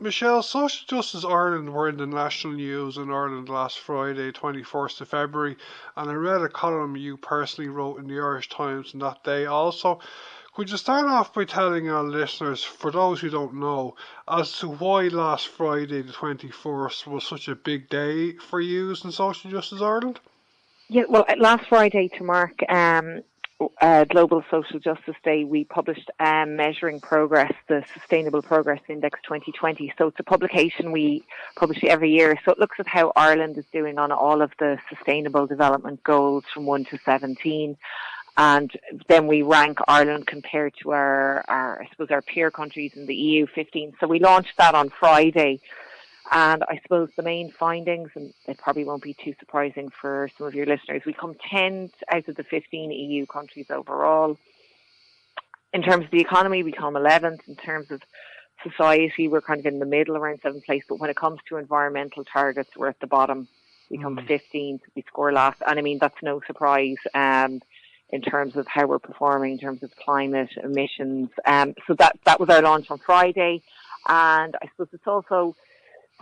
Michelle, Social Justice Ireland were in the national news in Ireland last Friday, 21st of February, and I read a column you personally wrote in the Irish Times on that day also. Could you start off by telling our listeners, for those who don't know, as to why last Friday, the 21st, was such a big day for you in Social Justice Ireland? Yeah, well, last Friday to mark Global Social Justice Day, we published Measuring Progress, the Sustainable Progress Index 2020. So it's a publication we publish every year. So it looks at how Ireland is doing on all of the Sustainable Development Goals from 1 to 17. And then we rank Ireland compared to I suppose, our peer countries in the EU 15. So we launched that on Friday. And I suppose the main findings, and they probably won't be too surprising for some of your listeners, we come 10 out of the 15 EU countries overall. In terms of the economy, we come 11th. In terms of society, we're kind of in the middle, around 7th place. But when it comes to environmental targets, we're at the bottom. We come 15th, we score last. And I mean, that's no surprise in terms of how we're performing, in terms of climate emissions. So that was our launch on Friday. And I suppose it's also...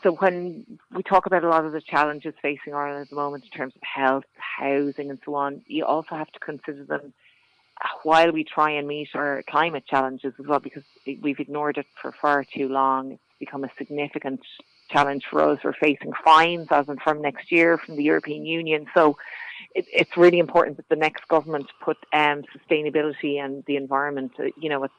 So when we talk about a lot of the challenges facing Ireland at the moment in terms of health, housing and so on, you also have to consider them while we try and meet our climate challenges as well, because we've ignored it for far too long. It's become a significant challenge for us. We're facing fines as in from next year from the European Union. So it's really important that the next government put sustainability and the environment, at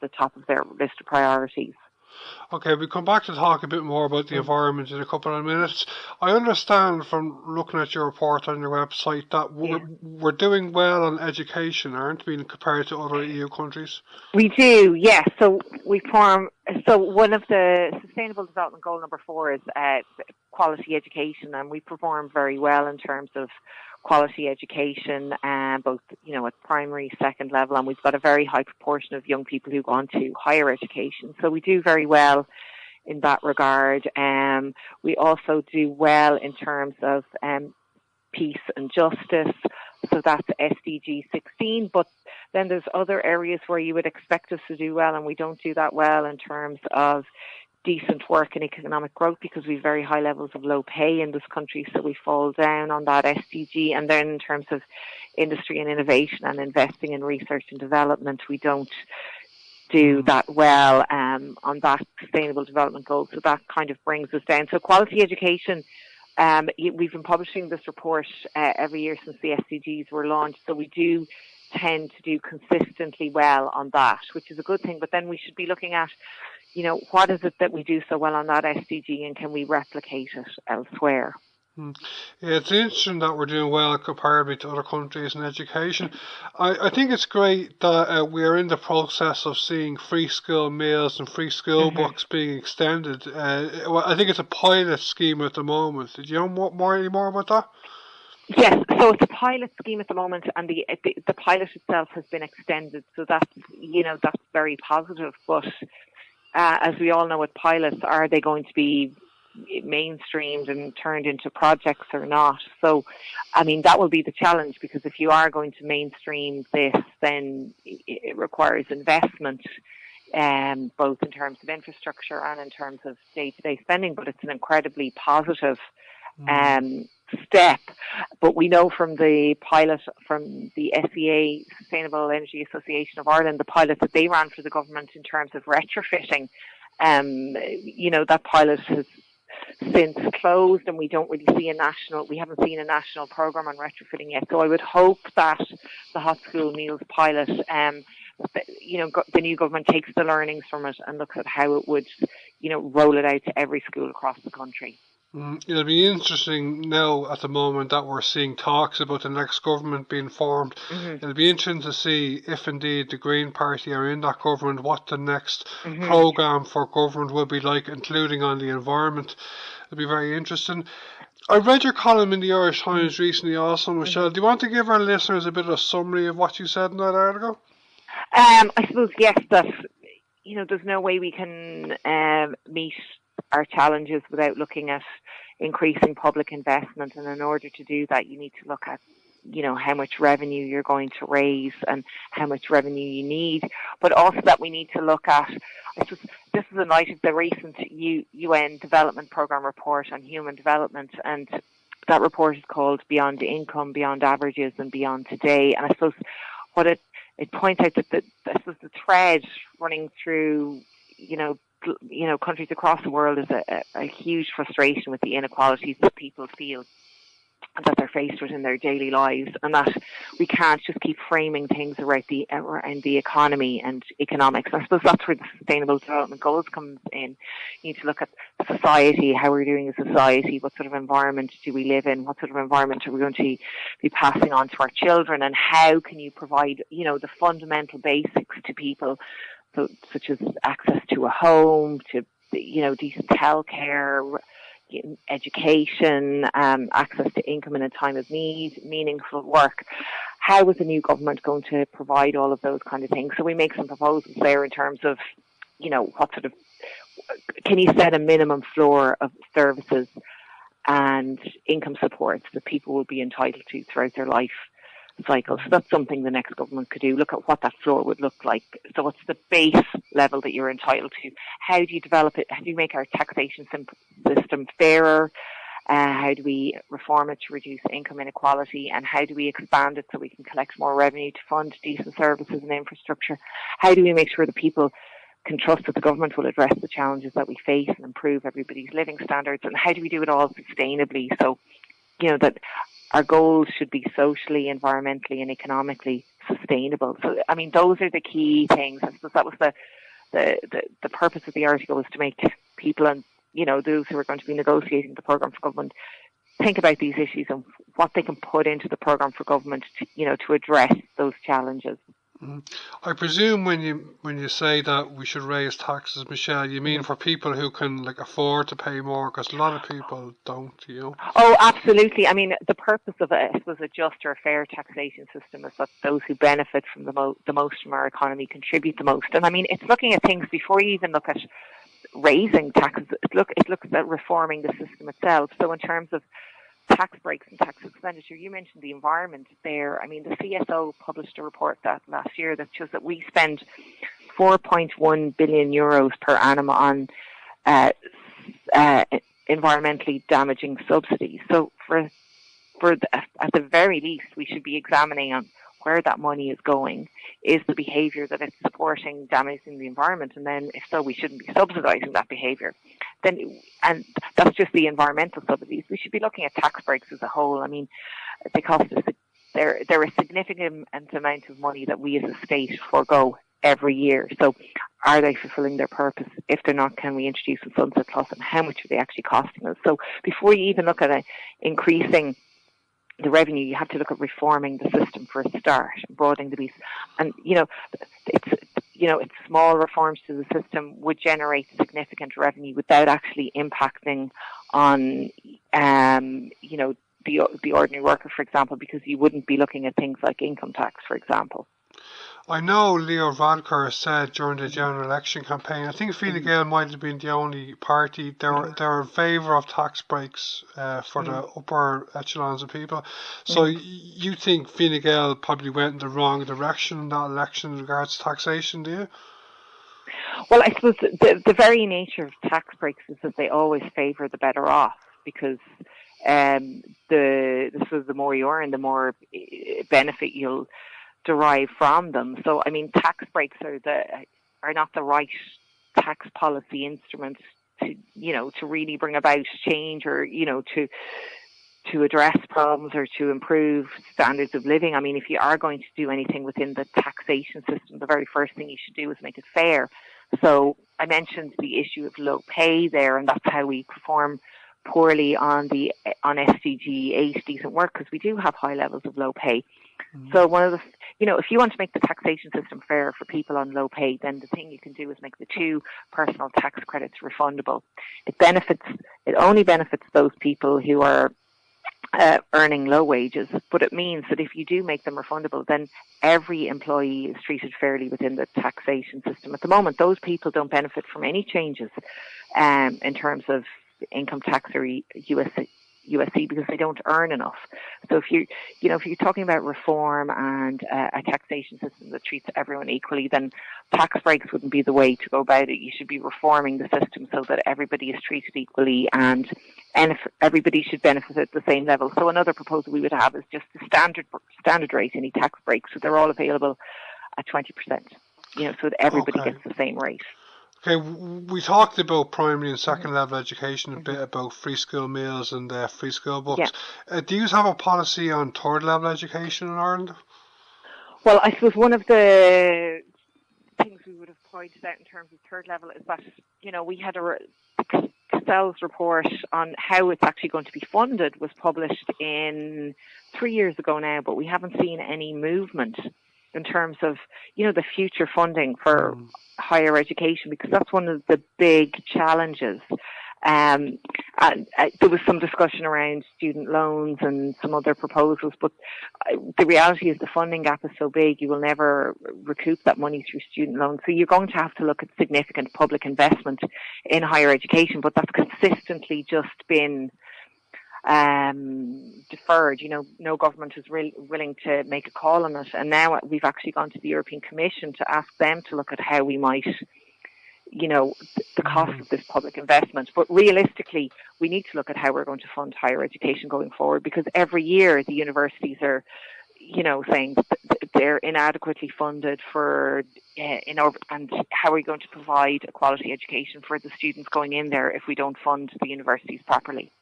the top of their list of priorities. Okay, we'll come back to talk a bit more about the environment in a couple of minutes. I understand from looking at your report on your website that we're doing well on education, aren't we, compared to other EU countries? We do, yes. So one of the Sustainable Development Goal number 4 is quality education, and we perform very well in terms of quality education, both, at primary, second level, and we've got a very high proportion of young people who go on to higher education. So we do very well in that regard. We also do well in terms of peace and justice. So that's SDG 16, but then there's other areas where you would expect us to do well, and we don't do that well in terms of decent work and economic growth, because we have very high levels of low pay in this country, so we fall down on that SDG. And then in terms of industry and innovation and investing in research and development, we don't do that well on that sustainable development goal. So that kind of brings us down. So quality education, we've been publishing this report every year since the SDGs were launched, so we do tend to do consistently well on that, which is a good thing. But then we should be looking at, what is it that we do so well on that SDG, and can we replicate it elsewhere? Yeah, it's interesting that we're doing well comparatively to other countries in education. I think it's great that we are in the process of seeing free school meals and free school books being extended. I think it's a pilot scheme at the moment. Did you know any more about that? Yes, so it's a pilot scheme at the moment, and the pilot itself has been extended. So that's very positive. But as we all know, with pilots, are they going to be mainstreamed and turned into projects or not? So, I mean, that will be the challenge, because if you are going to mainstream this, then it requires investment, both in terms of infrastructure and in terms of day-to-day spending. But it's an incredibly positive step. But we know from the pilot from the SEA, Sustainable Energy Association of Ireland, the pilot that they ran for the government in terms of retrofitting, that pilot has since closed, and we haven't seen a national programme on retrofitting yet. So I would hope that the hot school meals pilot, the new government takes the learnings from it and looks at how it would, roll it out to every school across the country. It'll be interesting now at the moment that we're seeing talks about the next government being formed. It'll be interesting to see if indeed the Green Party are in that government, what the next programme for government will be like, including on the environment. It'll be very interesting. I read your column in the Irish Times recently also, Michelle. Do you want to give our listeners a bit of a summary of what you said in that article? I suppose, yes, that, there's no way we can meet our challenges without looking at increasing public investment, and in order to do that, you need to look at how much revenue you're going to raise and how much revenue you need, but also that we need to look at, I suppose, this is in light of the recent UN Development Programme report on human development, and that report is called Beyond Income, Beyond Averages and Beyond Today. And I suppose what it points out that I suppose the thread running through, countries across the world is a huge frustration with the inequalities that people feel that they're faced with in their daily lives, and that we can't just keep framing things around the economy and economics. And I suppose that's where the Sustainable Development Goals comes in. You need to look at society, how we're doing as a society, what sort of environment do we live in, what sort of environment are we going to be passing on to our children, and how can you provide, the fundamental basics to people, so, such as access to a home, to, decent healthcare, education, access to income in a time of need, meaningful work. How is the new government going to provide all of those kind of things? So we make some proposals there in terms of, what sort of, can you set a minimum floor of services and income supports that people will be entitled to throughout their life cycle? So that's something the next government could do. Look at what that floor would look like. So what's the base level that you're entitled to? How do you develop it? How do you make our taxation system fairer? How do we reform it to reduce income inequality? And how do we expand it so we can collect more revenue to fund decent services and infrastructure? How do we make sure that people can trust that the government will address the challenges that we face and improve everybody's living standards? And how do we do it all sustainably? So, that our goals should be socially, environmentally and economically sustainable. So, I mean, those are the key things. I suppose that was the purpose of the article, was to make people and, those who are going to be negotiating the programme for government think about these issues and what they can put into the programme for government to address those challenges. I presume when you say that we should raise taxes, Michelle, you mean for people who can afford to pay more, because a lot of people don't, Oh, absolutely. I mean, the purpose of it was a just or fair taxation system, is that those who benefit from the most from our economy contribute the most. And I mean, it's looking at things before you even look at raising taxes. It looks at reforming the system itself. So in terms of tax breaks and tax expenditure, you mentioned the environment there. I mean, the CSO published a report that last year that shows that we spend 4.1 billion euros per annum on environmentally damaging subsidies. So at the very least, we should be examining on where that money is going. Is the behaviour that it's supporting damaging the environment? And then, if so, we shouldn't be subsidising that behaviour. And that's just the environmental subsidies. We should be looking at tax breaks as a whole. I mean, they cost us, they're a significant amount of money that we as a state forego every year. So are they fulfilling their purpose? If they're not, can we introduce a sunset clause, and how much are they actually costing us? So before you even look at increasing the revenue, you have to look at reforming the system for a start, broadening the beast. And, it's small reforms to the system would generate significant revenue without actually impacting on, the ordinary worker, for example, because you wouldn't be looking at things like income tax, for example. I know Leo Varadkar said during the general election campaign, I think Fine Gael might have been the only party, they're in favour of tax breaks for the upper echelons of people. So you think Fine Gael probably went in the wrong direction in that election in regards to taxation, do you? Well, I suppose the very nature of tax breaks is that they always favour the better off, because the more you earn, the more benefit you'll derive from them. So, I mean, tax breaks are not the right tax policy instrument to really bring about change, or to address problems or to improve standards of living. I mean, if you are going to do anything within the taxation system, the very first thing you should do is make it fair. So I mentioned the issue of low pay there, and that's how we perform poorly on SDG 8 decent work, because we do have high levels of low pay. So one of the, if you want to make the taxation system fair for people on low pay, then the thing you can do is make the 2 personal tax credits refundable. It only benefits those people who are earning low wages, but it means that if you do make them refundable, then every employee is treated fairly within the taxation system. At the moment, those people don't benefit from any changes in terms of income tax or US USC because they don't earn enough. So if you're talking about reform and a taxation system that treats everyone equally, then tax breaks wouldn't be the way to go about it. You should be reforming the system so that everybody is treated equally and if everybody should benefit at the same level. So another proposal we would have is just the standard rate, any tax breaks, so they're all available at 20%, so that everybody gets the same rate. Okay, we talked about primary and second level education, a bit about free school meals and free school books. Yeah. Do you have a policy on third level education in Ireland? Well, I suppose one of the things we would have pointed out in terms of third level is that, we had Castell's report on how it's actually going to be funded was published in 3 years ago now, but we haven't seen any movement in terms of, the future funding for higher education, because that's one of the big challenges. And there was some discussion around student loans and some other proposals, but the reality is the funding gap is so big, you will never recoup that money through student loans. So you're going to have to look at significant public investment in higher education, but that's consistently just been deferred. No government is willing to make a call on it. And now we've actually gone to the European Commission to ask them to look at how we might, the cost of this public investment. But realistically, we need to look at how we're going to fund higher education going forward, because every year the universities are, saying they're inadequately funded and how are we going to provide a quality education for the students going in there if we don't fund the universities properly?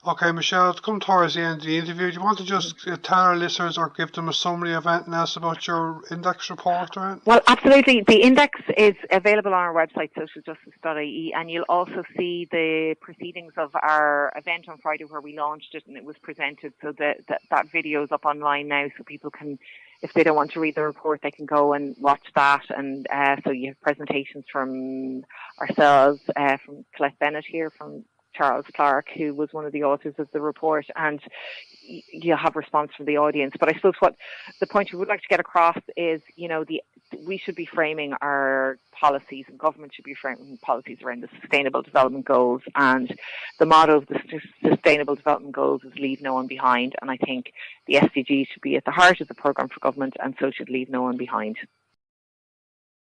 Okay, Michelle, to come towards the end of the interview, do you want to just tell our listeners or give them a summary of anything else about your index report? Or anything? Well, absolutely. The index is available on our website, socialjustice.ie, and you'll also see the proceedings of our event on Friday where we launched it and it was presented. So that video is up online now, so people can, if they don't want to read the report, they can go and watch that. And so you have presentations from ourselves, from Colette Bennett here, from Charles Clark, who was one of the authors of the report, and you'll have response from the audience. But I suppose what the point we would like to get across is, we should be framing our policies, and government should be framing policies around the Sustainable Development Goals, and the motto of the Sustainable Development Goals is leave no one behind, and I think the SDGs should be at the heart of the programme for government, and so should leave no one behind.